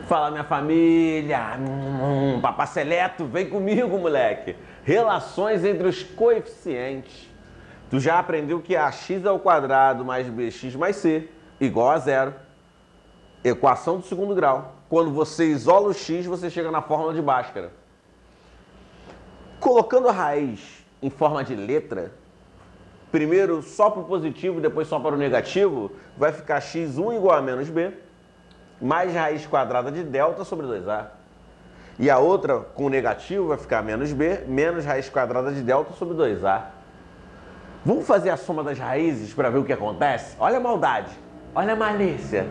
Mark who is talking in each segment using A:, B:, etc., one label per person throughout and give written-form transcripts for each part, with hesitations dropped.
A: Fala, minha família! Papai Seleto, vem comigo, moleque! Relações entre os coeficientes. Tu já aprendeu que ax² mais bx mais c igual a zero. Equação do segundo grau. Quando você isola o x, você chega na fórmula de Bhaskara. Colocando a raiz em forma de letra, primeiro só para o positivo, depois só para o negativo, vai ficar x1 igual a menos b, mais raiz quadrada de delta sobre 2a. E a outra, com o negativo, vai ficar menos b, menos raiz quadrada de delta sobre 2a. Vamos fazer a soma das raízes para ver o que acontece? Olha a maldade, olha a malícia.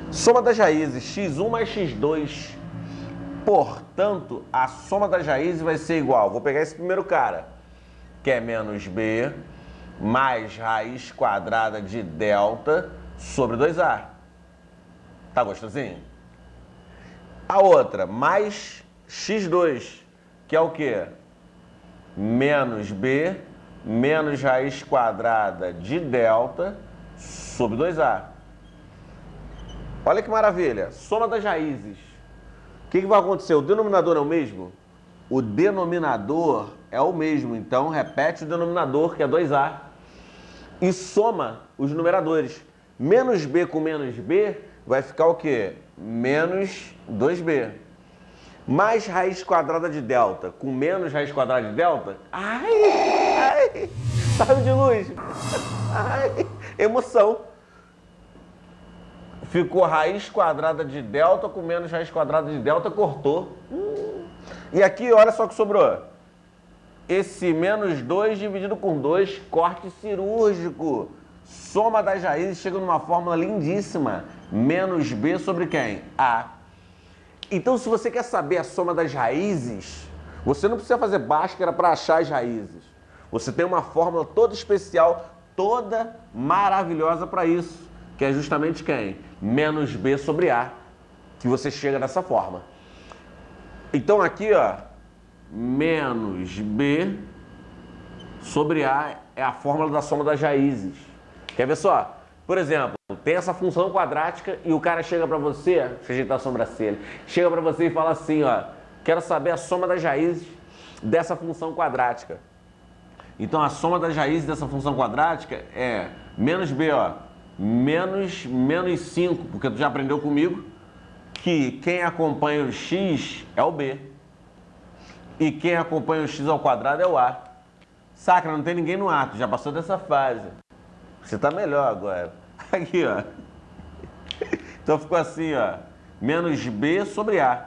A: Soma das raízes, x1 mais x2. Portanto, a soma das raízes vai ser igual. Vou pegar esse primeiro cara, que é menos b, mais raiz quadrada de delta sobre 2a. Tá gostosinho? A outra, mais x2, que é o quê? Menos b, menos raiz quadrada de delta sobre 2a. Olha que maravilha. Soma das raízes. O que vai acontecer? O denominador é o mesmo? O denominador é o mesmo. Então, repete o denominador, que é 2a. E soma os numeradores. Menos b com menos b vai ficar o quê? Menos 2b. Mais raiz quadrada de delta com menos raiz quadrada de delta. Ai, sabe de luz. Ai, emoção. Ficou raiz quadrada de delta com menos raiz quadrada de delta, cortou. E aqui, olha só o que sobrou. Esse menos 2 dividido por 2, corte cirúrgico. Soma das raízes chega numa fórmula lindíssima. Menos b sobre quem? A. Então, se você quer saber a soma das raízes, você não precisa fazer Bhaskara para achar as raízes. Você tem uma fórmula toda especial, toda maravilhosa para isso. Que é justamente quem? Menos b sobre a. Que você chega dessa forma. Então, aqui, ó. Menos b sobre a é a fórmula da soma das raízes. Quer ver só? Por exemplo, tem essa função quadrática e o cara chega para você, deixa eu ajeitar a sobrancelha, chega para você e fala assim, ó, quero saber a soma das raízes dessa função quadrática. Então, a soma das raízes dessa função quadrática é menos b, ó, menos 5, porque tu já aprendeu comigo que quem acompanha o x é o b. E quem acompanha o x ao quadrado é o a. Saca, não tem ninguém no a, tu já passou dessa fase. Você tá melhor agora. Aqui, ó. Então ficou assim, ó. Menos b sobre a.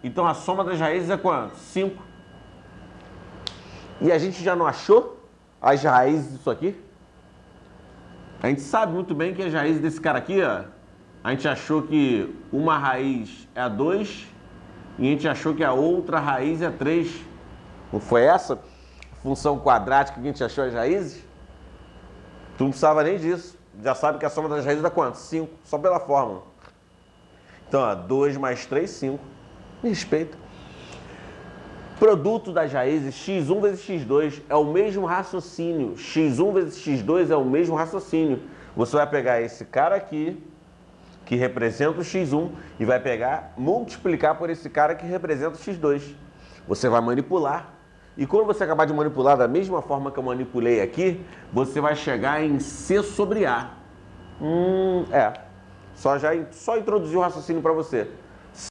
A: Então a soma das raízes é quanto? 5. E a gente já não achou as raízes disso aqui? A gente sabe muito bem que as raízes desse cara aqui, ó. A gente achou que uma raiz é a 2 e a gente achou que a outra raiz é 3. Não foi essa função quadrática que a gente achou as raízes? Tu não precisava nem disso. Já sabe que a soma das raízes dá quanto? 5. Só pela fórmula. Então, ó, 2 mais 3, 5. Me respeita. Produto das raízes, x1 vezes x2 é o mesmo raciocínio. x1 vezes x2 é o mesmo raciocínio. Você vai pegar esse cara aqui, que representa o x1, e vai pegar, multiplicar por esse cara que representa o x2. Você vai manipular. E quando você acabar de manipular da mesma forma que eu manipulei aqui, você vai chegar em C sobre A. Só introduzir o raciocínio para você.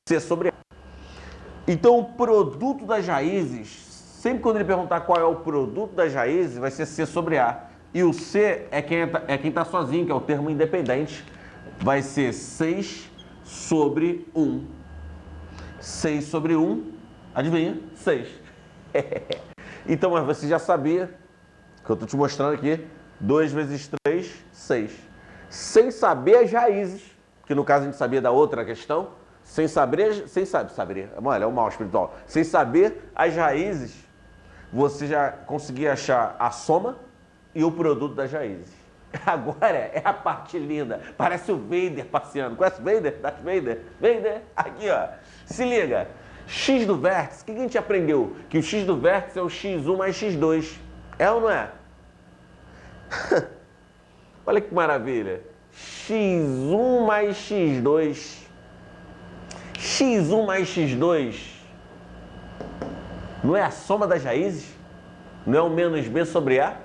A: C sobre A. Então, o produto das raízes, sempre quando ele perguntar qual é o produto das raízes, vai ser C sobre A. E o C é quem está sozinho, que é o termo independente. Vai ser 6 sobre 1. 6 sobre 1, adivinha? 6. Então, mas você já sabia, que eu estou te mostrando aqui, 2 vezes 3, 6. Sem saber as raízes, que no caso a gente sabia da outra questão, sem saber, mano, é o mal espiritual. Sem saber as raízes, você já conseguia achar a soma e o produto das raízes. Agora é a parte linda, parece o Vader passeando. Conhece o Vader? Darth Vader? Vader, aqui ó, se liga. X do vértice, o que a gente aprendeu? Que o x do vértice é o x1 mais x2. É ou não é? Olha que maravilha. x1 mais x2. x1 mais x2 não é a soma das raízes? Não é o menos b sobre a?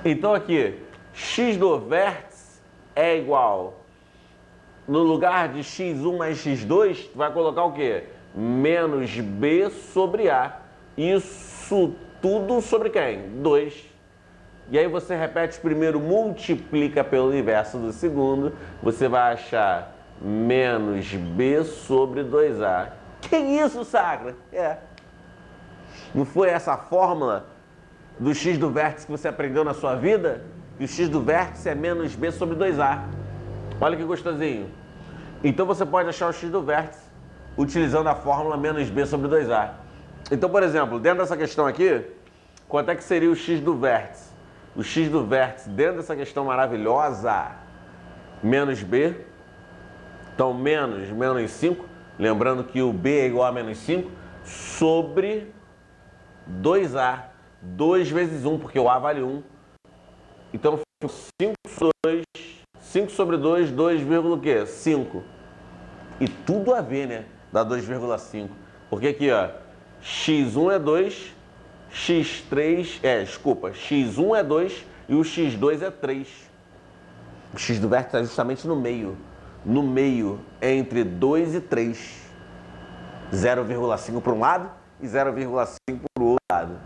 A: Então aqui, x do vértice é igual, no lugar de x1 mais x2, tu vai colocar o quê? Menos b sobre a. Isso tudo sobre quem? 2. E aí você repete primeiro, multiplica pelo inverso do segundo, você vai achar menos b sobre 2a. Que isso, Sacra? Não foi essa a fórmula do x do vértice que você aprendeu na sua vida? E o x do vértice é menos b sobre 2a. Olha que gostosinho. Então você pode achar o x do vértice utilizando a fórmula menos b sobre 2a. Então, por exemplo, dentro dessa questão aqui, quanto é que seria o x do vértice? O x do vértice, dentro dessa questão maravilhosa, menos b. Então, menos 5. Lembrando que o b é igual a menos 5 sobre 2a. 2 vezes 1, porque o a vale 1. Então, 5 sobre 2, 2,5. E tudo a ver, né? Dá 2,5. Porque aqui, ó, x1 é 2, x1 é 2 e o x2 é 3. O x do vértice está justamente no meio. No meio, entre 2 e 3. 0,5 para um lado e 0,5 para o outro lado.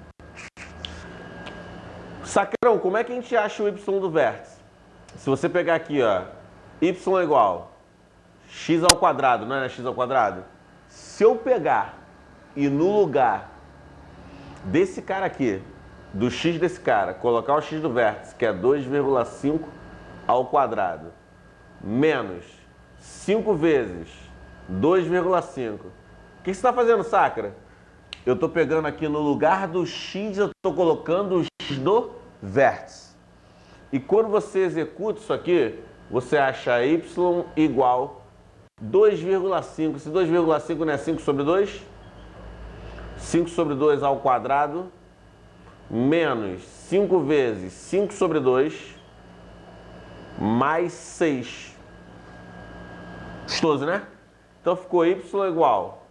A: Sacrão, como é que a gente acha o y do vértice? Se você pegar aqui, ó, y é igual x ao quadrado, não é x ao quadrado? Se eu pegar e no lugar desse cara aqui, do x desse cara, colocar o x do vértice, que é 2,5 ao quadrado, menos 5 vezes 2,5. O que você está fazendo, Sacra? Eu estou pegando aqui no lugar do x, eu estou colocando o x do vértice. E quando você executa isso aqui, você acha y igual 2,5. Esse 2,5 não é 5 sobre 2? 5 sobre 2 ao quadrado, menos 5 vezes 5 sobre 2, mais 6. Gostoso, né? Então ficou y igual.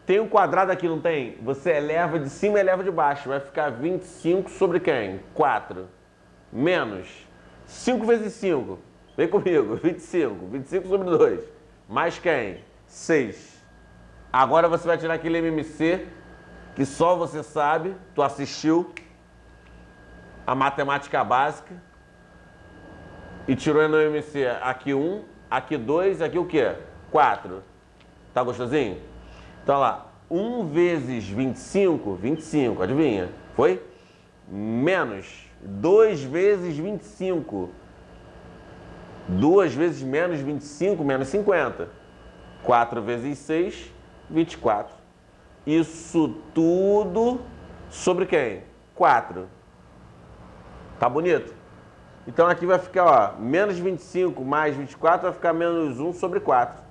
A: Tem um quadrado aqui, não tem? Você eleva de cima e eleva de baixo. Vai ficar 25 sobre quem? 4. Menos 5 vezes 5. Vem comigo. 25. 25 sobre 2. Mais quem? 6. Agora você vai tirar aquele MMC que só você sabe. Tu assistiu a matemática básica e tirou no MMC aqui 1, aqui 2, aqui o quê? 4. Tá gostosinho? Então lá, 1 vezes 25, 25, adivinha? Foi? Menos 2 vezes 25. 2 vezes menos 25, menos 50. 4 vezes 6, 24. Isso tudo sobre quem? 4. Tá bonito? Então aqui vai ficar, ó, menos 25 mais 24 vai ficar menos 1 sobre 4.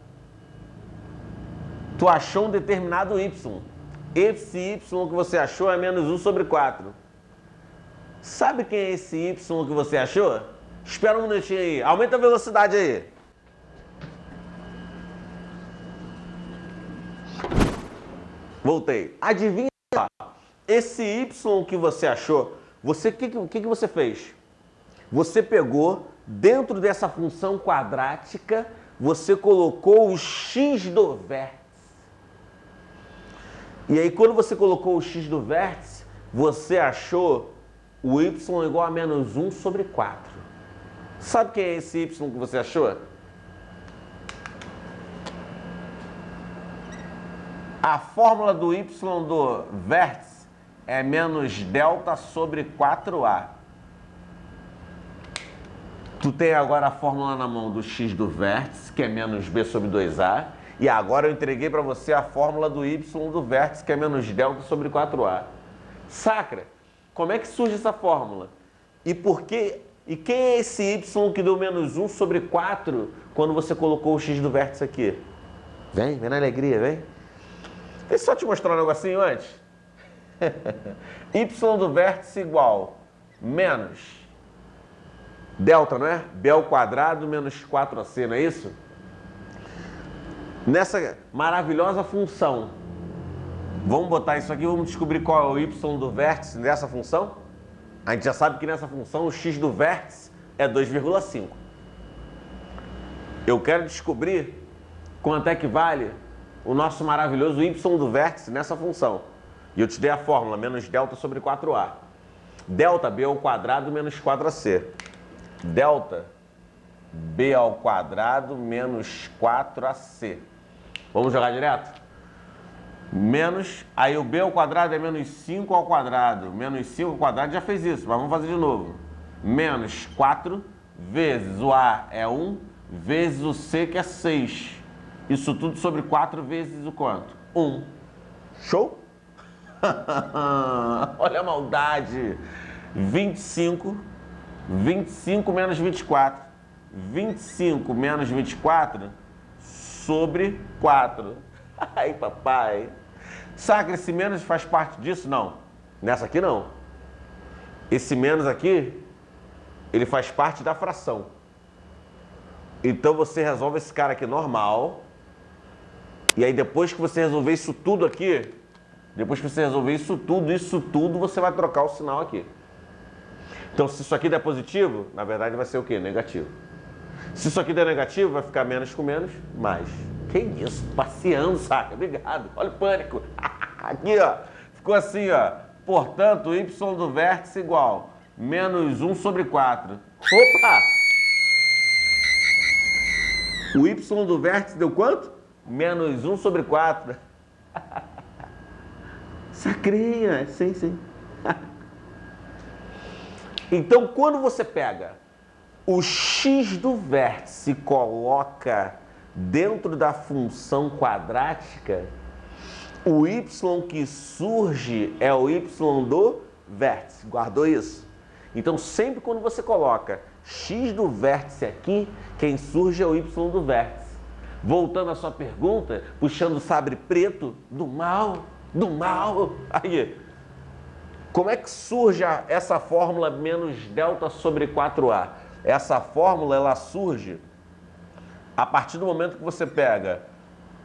A: Tu achou um determinado y. Esse y que você achou é menos 1 sobre 4. Sabe quem é esse y que você achou? Espera um minutinho aí. Aumenta a velocidade aí. Voltei. Adivinha lá. Esse y que você achou, o que você fez? Você pegou, dentro dessa função quadrática, você colocou o x do vértice. E aí, quando você colocou o x do vértice, você achou o y igual a menos 1 sobre 4. Sabe quem é esse y que você achou? A fórmula do y do vértice é menos delta sobre 4a. Tu tem agora a fórmula na mão do x do vértice, que é menos b sobre 2a. E agora eu entreguei para você a fórmula do y do vértice, que é menos delta sobre 4a. Sacra, como é que surge essa fórmula? E por quê? E quem é esse y que deu menos 1 sobre 4 quando você colocou o x do vértice aqui? Vem na alegria, vem. Deixa eu só te mostrar um negocinho antes. Y do vértice igual menos delta, não é? B ao quadrado menos 4ac, não é isso? nessa maravilhosa função. Vamos botar isso aqui, vamos descobrir qual é o y do vértice dessa função? A gente já sabe que nessa função o x do vértice é 2,5. Eu quero descobrir quanto é que vale o nosso maravilhoso y do vértice nessa função. E eu te dei a fórmula, menos delta sobre 4a. Delta b ao quadrado menos 4ac. Delta b ao quadrado menos 4ac. Vamos jogar direto? Menos, aí o b ao quadrado é menos 5 ao quadrado. Menos 5 ao quadrado já fez isso, mas vamos fazer de novo. Menos 4 vezes o a é 1, vezes o c que é 6. Isso tudo sobre 4 vezes o quanto? 1. Show? Olha a maldade. 25 menos 24. 25 menos 24 sobre 4. Ai, papai. Sabe que esse menos faz parte disso? Não. Nessa aqui não. Esse menos aqui, ele faz parte da fração. Então você resolve esse cara aqui normal. E aí depois que você resolver isso tudo aqui, isso tudo, você vai trocar o sinal aqui. Então se isso aqui der positivo, na verdade vai ser o quê? Negativo. Se isso aqui der negativo, vai ficar menos com menos, mais. Que isso? Passeando, saca? Obrigado. Olha o pânico. Aqui, ó. Ficou assim, ó. Portanto, o y do vértice igual menos 1 sobre 4. Opa! O y do vértice deu quanto? Menos 1 sobre 4. Sacrinha. Sim, sim. Então, quando você pega o x do vértice e coloca dentro da função quadrática, o y que surge é o y do vértice. Guardou isso? Então, sempre quando você coloca x do vértice aqui, quem surge é o y do vértice. Voltando à sua pergunta, puxando o sabre preto do mal. Aí, como é que surge essa fórmula menos delta sobre 4a? Essa fórmula, ela surge a partir do momento que você pega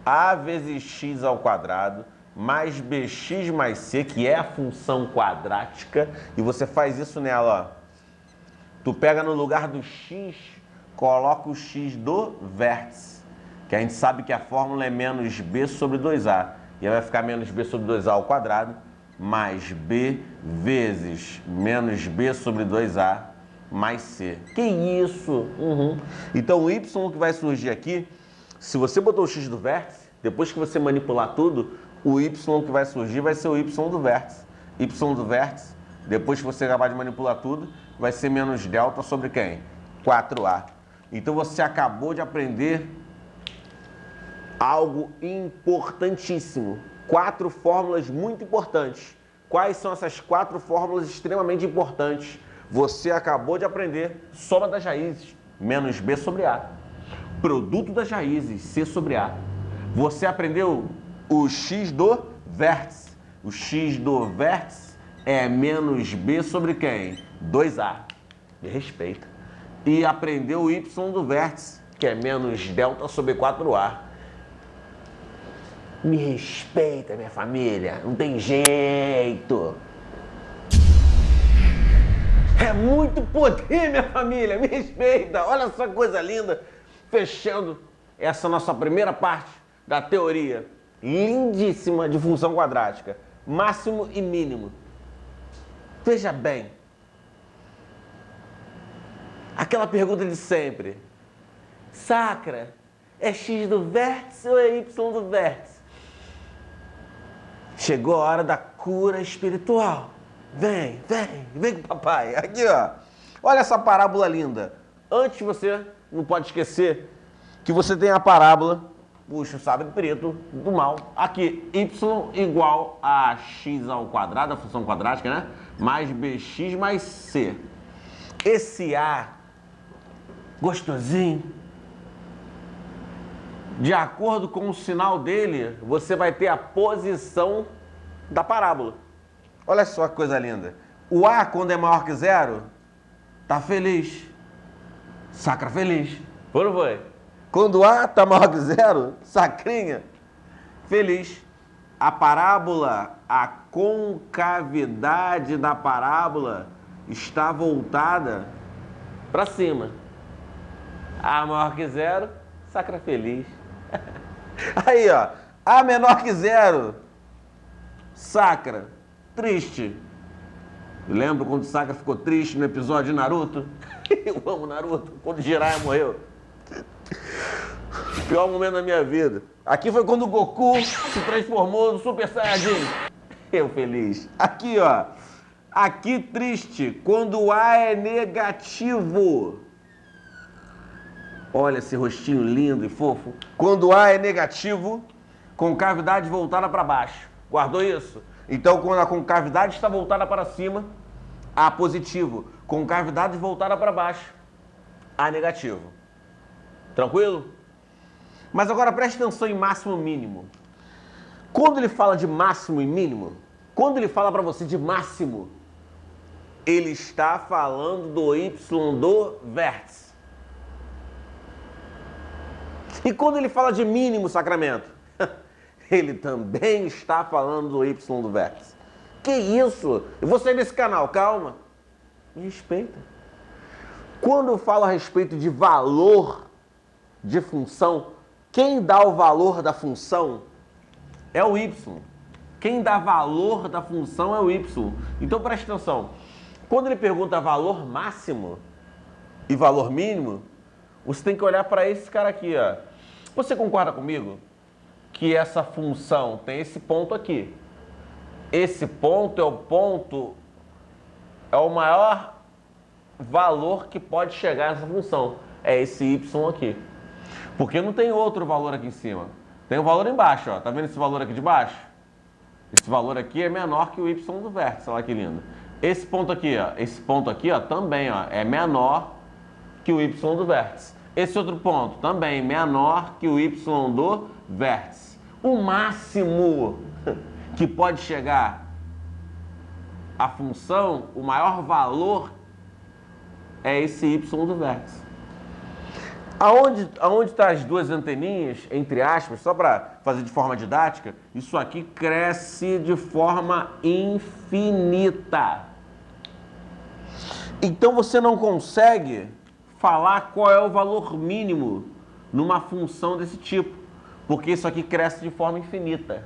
A: a vezes x ao quadrado mais bx mais c, que é a função quadrática, e você faz isso nela, ó. Tu pega no lugar do x, coloca o x do vértice, que a gente sabe que a fórmula é menos b sobre 2a. E aí vai ficar menos b sobre 2a ao quadrado, mais b vezes menos b sobre 2a mais c. Que isso? Então o y que vai surgir aqui, se você botou o x do vértice, depois que você manipular tudo, o y que vai surgir vai ser o y do vértice. Y do vértice, depois que você acabar de manipular tudo, vai ser menos delta sobre quem? 4a. Então você acabou de aprender algo importantíssimo. 4 fórmulas muito importantes. Quais são essas 4 fórmulas extremamente importantes? Você acabou de aprender soma das raízes, menos b sobre a. Produto das raízes, c sobre a. Você aprendeu o x do vértice. O x do vértice é menos b sobre quem? 2a. Me respeita. E aprendeu o y do vértice, que é menos delta sobre 4a. Me respeita, minha família. Não tem jeito. É muito poder, minha família. Me respeita. Olha só que coisa linda. Fechando essa nossa primeira parte da teoria lindíssima de função quadrática. Máximo e mínimo. Veja bem. Aquela pergunta de sempre. Sacra, é x do vértice ou é y do vértice? Chegou a hora da cura espiritual. Vem com o papai. Aqui, ó. Olha essa parábola linda. Antes você não pode esquecer que você tem a parábola, puxa o sabre preto do mal. Aqui, y igual a x ao quadrado, a função quadrática, né? Mais bx mais c. Esse a, gostosinho, de acordo com o sinal dele, você vai ter a posição da parábola. Olha só que coisa linda. O A, quando é maior que zero, tá feliz. Sacra feliz. Foi ou não foi? Quando A está maior que zero, sacrinha, feliz. A parábola, a concavidade da parábola está voltada para cima. A maior que zero, sacra feliz. Aí, ó, A menor que zero, sacra triste. Lembra quando o Sakura ficou triste no episódio de Naruto? Eu amo Naruto, quando Jiraiya morreu. Pior momento da minha vida. Aqui foi quando o Goku se transformou no Super Saiyajin. Eu feliz. Aqui, ó. Aqui triste, quando o A é negativo. Olha esse rostinho lindo e fofo. Quando o A é negativo, concavidade voltada para baixo. Guardou isso? Então, quando a concavidade está voltada para cima, A positivo. Concavidade voltada para baixo, A negativo. Tranquilo? Mas agora preste atenção em máximo e mínimo. Quando ele fala de máximo e mínimo, quando ele fala para você de máximo, ele está falando do y do vértice. E quando ele fala de mínimo, Sacramento, ele também está falando do y do vértice. Que isso? Eu vou sair desse canal, calma. Me respeita. Quando eu falo a respeito de valor de função, quem dá o valor da função é o y. Quem dá valor da função é o y. Então preste atenção. Quando ele pergunta valor máximo e valor mínimo, você tem que olhar para esse cara aqui, ó. Você concorda comigo que essa função tem esse ponto aqui? Esse ponto é o maior valor que pode chegar nessa função. É esse y aqui. Porque não tem outro valor aqui em cima. Tem um valor embaixo, ó. Tá vendo esse valor aqui de baixo? Esse valor aqui é menor que o y do vértice. Olha que lindo. Esse ponto aqui, ó, também, ó, é menor que o y do vértice. Esse outro ponto também menor que o y do vértice. O máximo que pode chegar a função, o maior valor é esse y do vértice. Aonde tá as duas anteninhas, entre aspas, só para fazer de forma didática, isso aqui cresce de forma infinita. Então você não consegue falar qual é o valor mínimo numa função desse tipo, porque isso aqui cresce de forma infinita.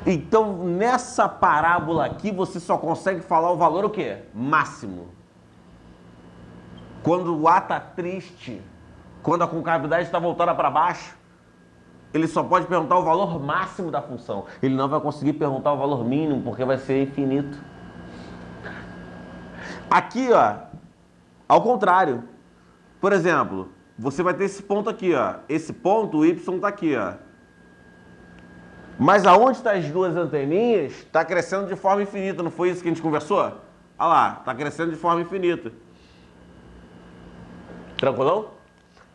A: Então, nessa parábola aqui, você só consegue falar o valor o quê? Máximo. Quando o A está triste, quando a concavidade está voltada para baixo, ele só pode perguntar o valor máximo da função. Ele não vai conseguir perguntar o valor mínimo, porque vai ser infinito. Aqui, ó, ao contrário. Por exemplo, você vai ter esse ponto aqui, ó. Esse ponto, o y está aqui, ó. Mas aonde estão as duas anteninhas, está crescendo de forma infinita. Não foi isso que a gente conversou? Olha lá, está crescendo de forma infinita. Tranquilão?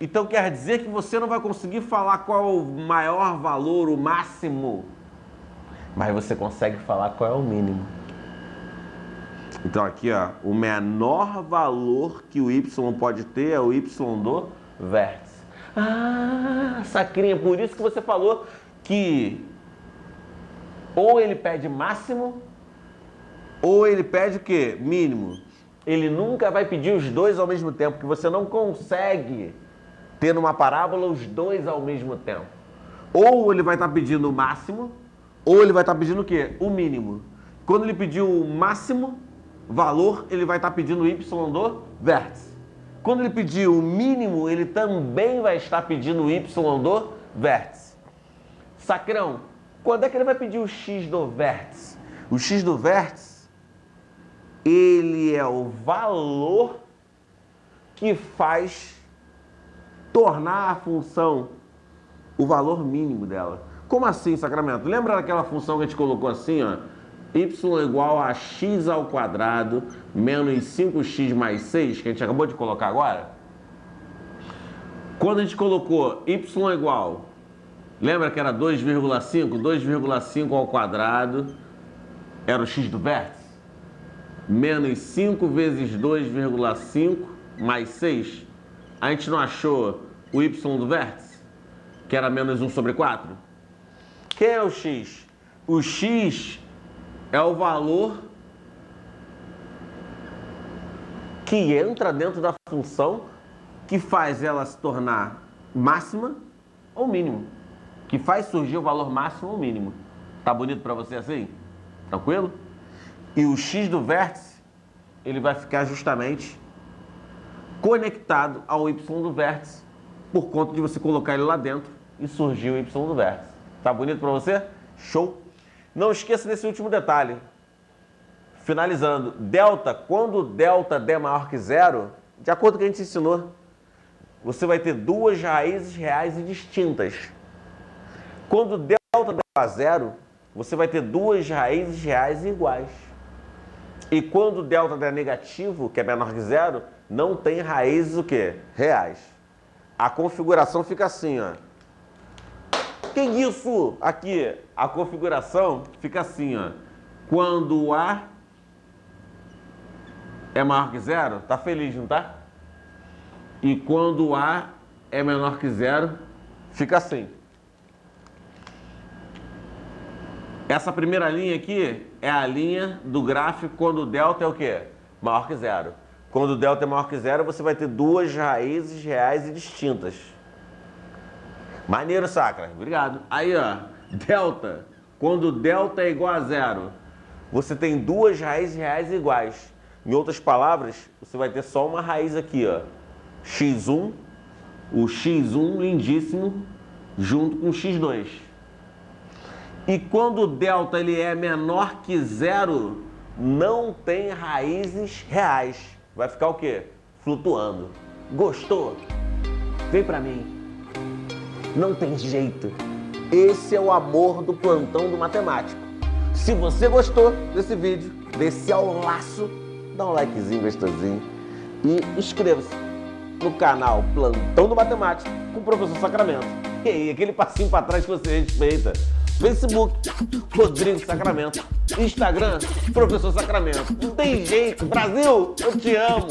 A: Então quer dizer que você não vai conseguir falar qual é o maior valor, o máximo. Mas você consegue falar qual é o mínimo. Então aqui, ó, o menor valor que o y pode ter é o y do vértice. Ah, sacrinha, por isso que você falou que ou ele pede máximo, ou ele pede o quê? Mínimo. Ele nunca vai pedir os dois ao mesmo tempo, porque você não consegue ter numa parábola os dois ao mesmo tempo. Ou ele vai estar pedindo o máximo, ou ele vai estar pedindo o quê? O mínimo. Quando ele pedir o máximo valor, ele vai estar pedindo o y do vértice. Quando ele pedir o mínimo, ele também vai estar pedindo o y do vértice. Sacrão, quando é que ele vai pedir o x do vértice? O x do vértice, ele é o valor que faz tornar a função o valor mínimo dela. Como assim, Sacramento? Lembra daquela função que a gente colocou assim, ó? Y igual a x ao quadrado menos 5x mais 6, que a gente acabou de colocar agora? Quando a gente colocou y igual, lembra que era 2,5? 2,5 ao quadrado era o x do vértice? Menos 5 vezes 2,5 mais 6. A gente não achou o y do vértice, que era menos 1 sobre 4? Quem é o x? O x é o valor que entra dentro da função que faz ela se tornar máxima ou mínimo. Que faz surgir o valor máximo ou mínimo. Tá bonito para você assim? Tranquilo? E o x do vértice, ele vai ficar justamente conectado ao y do vértice por conta de você colocar ele lá dentro e surgir o y do vértice. Tá bonito para você? Show! Não esqueça desse último detalhe. Finalizando, delta, quando delta der maior que zero, de acordo com o que a gente ensinou, você vai ter duas raízes reais e distintas. Quando delta der a zero, você vai ter duas raízes reais iguais. E quando delta der negativo, que é menor que zero, não tem raízes o quê? Reais. A configuração fica assim, ó. Que isso? Aqui, a configuração fica assim, ó. Quando A é maior que zero, tá feliz, não tá? E quando A é menor que zero, fica assim. Essa primeira linha aqui é a linha do gráfico quando o delta é o quê? Maior que zero. Quando o delta é maior que zero, você vai ter duas raízes reais e distintas. Maneiro, Sacra. Obrigado. Aí, ó, delta. Quando delta é igual a zero, você tem duas raízes reais iguais. Em outras palavras, você vai ter só uma raiz aqui, ó. x1, o x1 lindíssimo, junto com o x2. E quando o delta ele é menor que zero, não tem raízes reais. Vai ficar o quê? Flutuando. Gostou? Vem pra mim. Não tem jeito. Esse é o amor do plantão do matemático. Se você gostou desse vídeo, desce ao laço, dá um likezinho gostosinho e inscreva-se no canal Plantão do Matemático com o Professor Sacramento. E aí, aquele passinho pra trás que você respeita. Facebook, Rodrigo Sacramento. Instagram, Professor Sacramento. Não tem jeito. Brasil, eu te amo.